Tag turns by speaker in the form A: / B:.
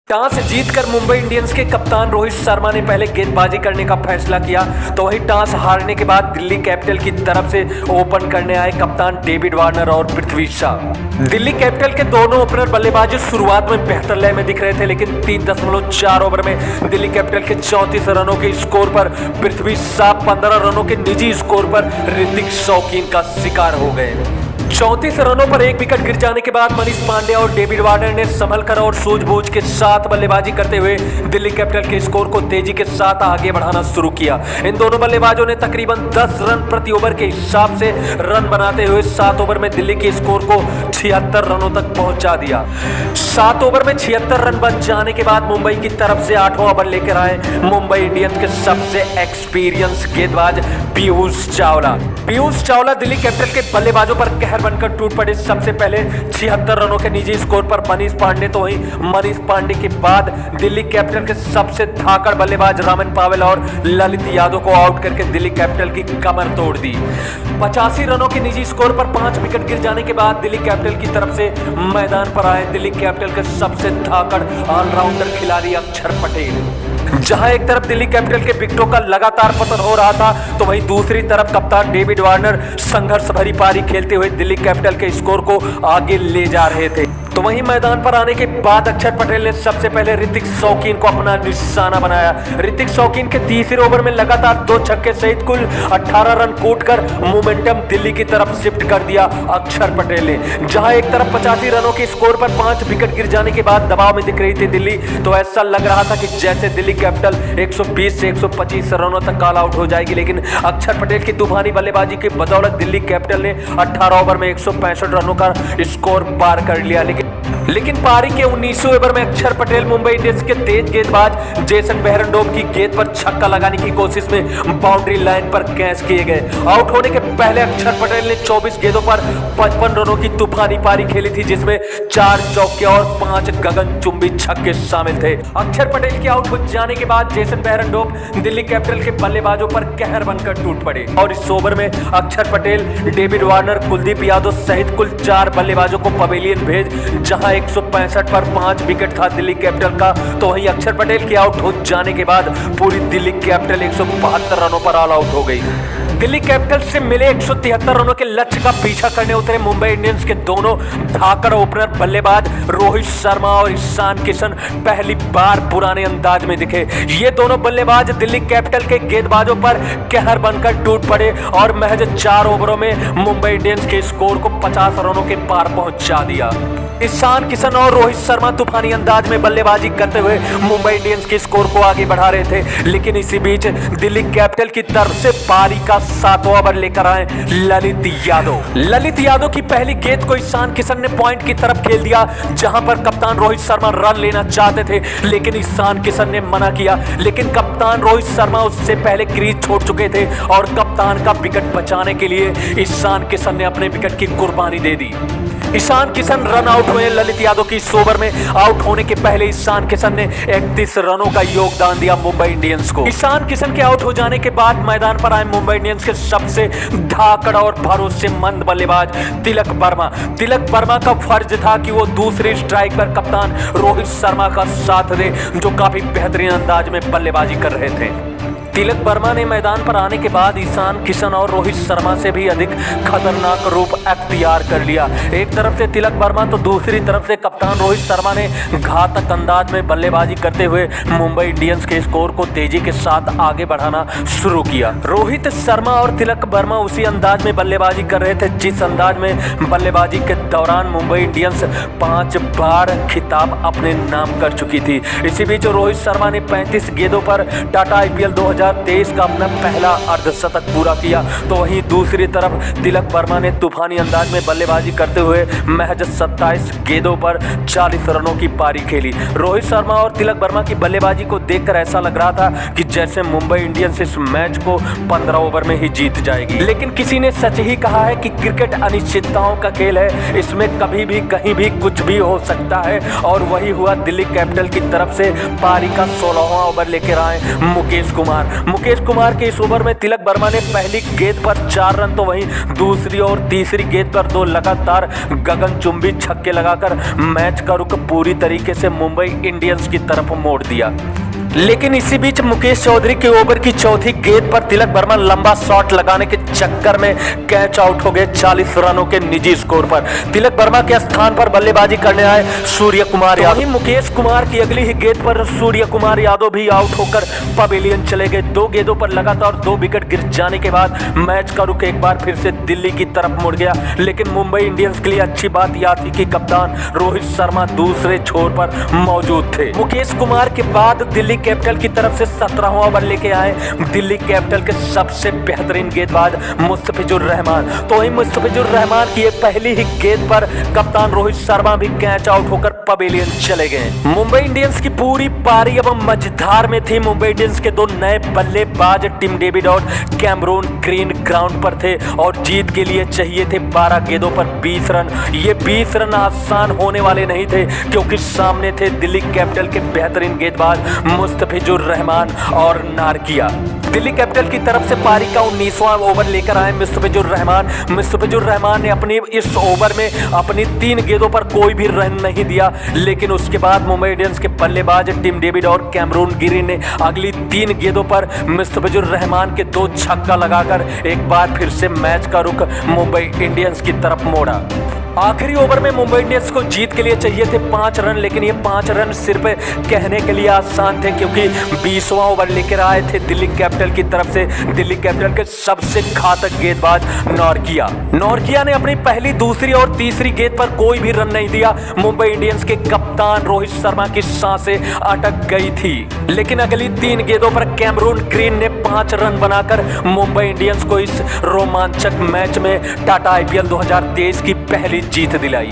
A: Toss जीतकर Mumbai Indians के कप्तान रोहित शर्मा ने पहले गेंदबाजी करने का फैसला किया, तो वहीं टॉस हारने के बाद दिल्ली कैपिटल की तरफ से ओपन करने आए कप्तान डेविड वार्नर और पृथ्वी शॉ। दिल्ली कैपिटल के दोनों ओपनर बल्लेबाज शुरुआत में बेहतर लय में दिख रहे थे, लेकिन 3.4 ओवर में दिल्ली कैपिटल के 34 रनों के स्कोर पर पृथ्वी शॉ 15 रनों के निजी स्कोर पर ऋतिक शौकीन का शिकार हो गए। 34 रनों पर एक विकेट गिर जाने के बाद मनीष पांडे और डेविड वार्नर ने संभल कर और सूझबूझ के साथ बल्लेबाजी करते हुए दिल्ली कैपिटल के स्कोर को तेजी के साथ आगे बढ़ाना शुरू किया। इन दोनों बल्लेबाजों ने तकरीबन 10 रन प्रति ओवर के हिसाब से रन बनाते हुए 7 ओवर में दिल्ली के स्कोर को 76 रनों तक पहुंचा दिया। 7 ओवर में 76 रन बन जाने के बाद मुंबई की तरफ से 8वां ओवर लेकर आए मुंबई इंडियंस के सबसे एक्सपीरियंस गेंदबाज पीयूष चावला दिल्ली कैपिटल के बल्लेबाजों पर कहर बनकर टूट पड़े। सबसे पहले 76 रनों के निजी स्कोर पर मनीष पांडे, तो वहीं मनीष पांडे के बाद दिल्ली कैपिटल के सबसे धाकड़ बल्लेबाज रामन पावेल और ललित यादव को आउट करके दिल्ली कैपिटल की कमर तोड़ दी। 85 रनों के निजी स्कोर पर 5 विकेट गिर जाने के बाद दिल्ली कैपिटल की तरफ से मैदान पर आए दिल्ली कैपिटल के सबसे धाकड़ ऑलराउंडर खिलाड़ी अक्षर पटेल। जहां एक तरफ दिल्ली कैपिटल के विकेटों का लगातार पतन हो रहा था, तो वहीं दूसरी तरफ कप्तान डेविड वार्नर संघर्ष भरी पारी खेलते हुए दिल्ली कैपिटल के स्कोर को आगे ले जा रहे थे। तो वहीं मैदान पर आने के बाद अक्षर पटेल ने सबसे पहले ऋतिक शौकीन को अपना निशाना बनाया। ऋतिक शौकीन के तीसरे ओवर में लगातार 2 छक्के सहित कुल 18 रन कूटकर मोमेंटम दिल्ली की तरफ शिफ्ट कर दिया अक्षर पटेल ने। जहां एक तरफ 85 रनों के स्कोर पर 5 विकेट गिर जाने के बाद दबाव में दिख रही थी दिल्ली, तो ऐसा लग रहा था कि जैसे दिल्ली कैपिटल 120 से 125 रनों तक ऑल आउट हो जाएगी। लेकिन अक्षर पटेल की तूफानी बल्लेबाजी की बदौलत दिल्ली कैपिटल ने 18 ओवर में 165 रनों का स्कोर पार कर लिया। लेकिन पारी के 19वें ओवर में अक्षर पटेल मुंबई इंडियंस के तेज गेंदबाज जेसन बेहरनडोव की गेंद पर छक्का लगाने की कोशिश में बाउंड्री लाइन पर कैच किए गए। आउट होने के पहले अक्षर पटेल ने 24 गेंदों पर 55 रनों की तूफानी पारी खेली थी, जिसमें 4 चौके और 5 गगनचुंबी छक्के शामिल थे। अक्षर पटेल के आउट हो जाने के बाद जेसन बेहरनडोव दिल्ली कैपिटल के बल्लेबाजों पर कहर बनकर टूट पड़े और इस ओवर में अक्षर पटेल, डेविड वार्नर, कुलदीप यादव सहित कुल 4 बल्लेबाजों को पवेलियन भेज, जहां 165 पर 5 विकेट था दिल्ली कैपिटल का, तो वहीं अक्षर पटेल के आउट हो जाने के बाद पूरी दिल्ली कैपिटल 172 रनों पर ऑल आउट हो गई। दिल्ली कैपिटल से मिले 173 रनों के लक्ष्य का पीछा करने उतरे मुंबई इंडियंस के दोनों धाकड़ ओपनर बल्लेबाज रोहित शर्मा और ईशान किशन पहली बार पुराने अंदाज में दिखे। ये दोनों बल्लेबाज दिल्ली कैपिटल के गेंदबाजों पर कहर बनकर टूट पड़े और महज 4 ओवरों में मुंबई इंडियंस के स्कोर को 50 रनों के पार पहुंचा दिया। ईशान किशन और रोहित शर्मा तूफानी अंदाज में बल्लेबाजी करते हुए मुंबई इंडियंस के स्कोर को आगे बढ़ा रहे थे, लेकिन इसी बीच दिल्ली कैपिटल की तरफ से पारी का 7वां ओवर लेकर आए ललित यादव की पहली गेंद को ईशान किशन ने पॉइंट की तरफ खेल दिया, जहां पर कप्तान रोहित शर्मा रन लेना चाहते थे, लेकिन ईशान किशन ने मना किया। लेकिन कप्तान रोहित शर्मा उससे पहले क्रीज छोड़ चुके थे और कप्तान का विकेट बचाने के लिए ईशान किशन ने अपने विकेट की कुर्बानी दे दी। ईशान किशन रन आउट हुए। ललित यादव की इस ओवर में आउट होने के पहले ईशान किशन ने 31 रनों का योगदान दिया मुंबई इंडियंस को। ईशान किशन के आउट हो जाने के बाद मैदान पर आए मुंबई इंडियंस के सबसे धाकड़ और भरोसेमंद बल्लेबाज तिलक वर्मा का फर्ज था कि वो दूसरी स्ट्राइक पर कप्तान रोहित शर्मा का साथ दे, जो काफी बेहतरीन अंदाज में बल्लेबाजी कर रहे थे। तिलक वर्मा ने मैदान पर आने के बाद ईशान किशन और रोहित शर्मा से भी अधिक खतरनाक रूप अख्तियार कर लिया। एक तरफ से तिलक वर्मा तो दूसरी तरफ से कप्तान रोहित शर्मा ने घातक अंदाज में बल्लेबाजी करते हुए मुंबई इंडियंस के स्कोर को तेजी के साथ आगे बढ़ाना शुरू किया। रोहित शर्मा और तिलक वर्मा उसी अंदाज में बल्लेबाजी कर रहे थे जिस अंदाज में बल्लेबाजी के दौरान मुंबई इंडियंस 5 बार खिताब अपने नाम कर चुकी थी। इसी बीच रोहित शर्मा ने 35 गेंदों पर टाटा IPL 2023 का अपना पहला अर्धशतक पूरा किया, तो वहीं दूसरी तरफ तिलक वर्मा ने तूफानी अंदाज में बल्लेबाजी करते हुए महज 27 गेंदों पर 40 रनों की पारी खेली। रोहित शर्मा और तिलक वर्मा की बल्लेबाजी को देखकर ऐसा लग रहा था कि जैसे मुंबई इंडियंस इस मैच को 15 ओवर में ही जीत जाएगी। लेकिन किसी ने सच ही कहा है कि क्रिकेट अनिश्चितताओं का खेल है, इसमें कभी भी कहीं भी कुछ भी हो सकता है, और वही हुआ। दिल्ली कैपिटल की तरफ से पारी का 16वां ओवर लेकर आए मुकेश कुमार। मुकेश कुमार के इस ओवर में तिलक वर्मा ने पहली गेंद पर 4 रन तो वहीं दूसरी और तीसरी गेंद पर 2 लगातार गगनचुंबी छक्के लगाकर मैच का रुख पूरी तरीके से मुंबई इंडियंस की तरफ मोड़ दिया। लेकिन इसी बीच मुकेश चौधरी के ओवर की चौथी गेंद पर तिलक वर्मा लंबा शॉट लगाने के चक्कर में कैच आउट हो गए 40 रनों के निजी स्कोर पर। तिलक वर्मा के स्थान पर बल्लेबाजी करने आए सूर्य कुमार यादव। वहीं मुकेश कुमार की अगली ही गेंद पर सूर्य कुमार यादव भी आउट होकर पवेलियन चले गए। 2 गेंदों पर लगातार 2 विकेट गिर जाने के बाद मैच का रुख एक बार फिर से दिल्ली की तरफ मुड़ गया। लेकिन मुंबई इंडियंस के लिए अच्छी बात यह थी कि कप्तान रोहित शर्मा दूसरे छोर पर मौजूद थे। मुकेश कुमार के बाद दिल्ली कैपिटल की तरफ से 17वां ओवर लेके आए दिल्ली कैपिटल के सबसे बेहतरीन गेंदबाज मुस्तफिजुर रहमान। तो वही मुस्तफिजुर रहमान की पहली ही गेंद पर कप्तान रोहित शर्मा भी कैच आउट होकर पवेलियन चले गए। मुंबई इंडियंस की पूरी पारी अब मझधार में थी। मुंबई इंडियंस के 2 नए बल्लेबाज टिम डेविड और कैमरून ग्रीन ग्राउंड पर थे और जीत के लिए चाहिए थे 12 गेंदों पर 20 रन। ये 20 रन आसान होने वाले नहीं थे क्योंकि सामने थे दिल्ली कैपिटल के बेहतरीन गेंदबाज मुस्तफिजुर रहमान और नारकिया। दिल्ली कैपिटल की तरफ से पारी का 19वां ओवर लेकर आए मुस्तफिजुर रहमान। मुस्तफिजुर रहमान ने अपनी इस ओवर में अपनी 3 गेंदों पर कोई भी रन नहीं दिया। लेकिन उसके बाद मुंबई इंडियंस के बल्लेबाज टिम डेविड और कैमरून ग्रीन ने अगली 3 गेंदों पर मुस्तफिजुर रहमान के 2 छक्का लगाकर एक बार फिर से मैच का रुख मुंबई इंडियंस की तरफ मोड़ा। आखिरी ओवर में मुंबई इंडियंस को जीत के लिए चाहिए थे 5 रन, लेकिन ये 5 रन सिर्फ कहने के लिए आसान थे क्योंकि 20वां ओवर लेकर आए थे दिल्ली कैपिटल की तरफ से दिल्ली कैपिटल के सबसे घातक गेंदबाज नॉर्किया ने अपनी पहली, दूसरी और तीसरी गेंद पर कोई भी रन नहीं दिया। मुंबई इंडियंस के कप्तान रोहित शर्मा की सांसें अटक गई थी। लेकिन अगली 3 गेंदों पर कैमरून ग्रीन ने 5 रन बनाकर मुंबई इंडियंस को इस रोमांचक मैच में टाटा IPL 2023 की पहली जीत दिलाई।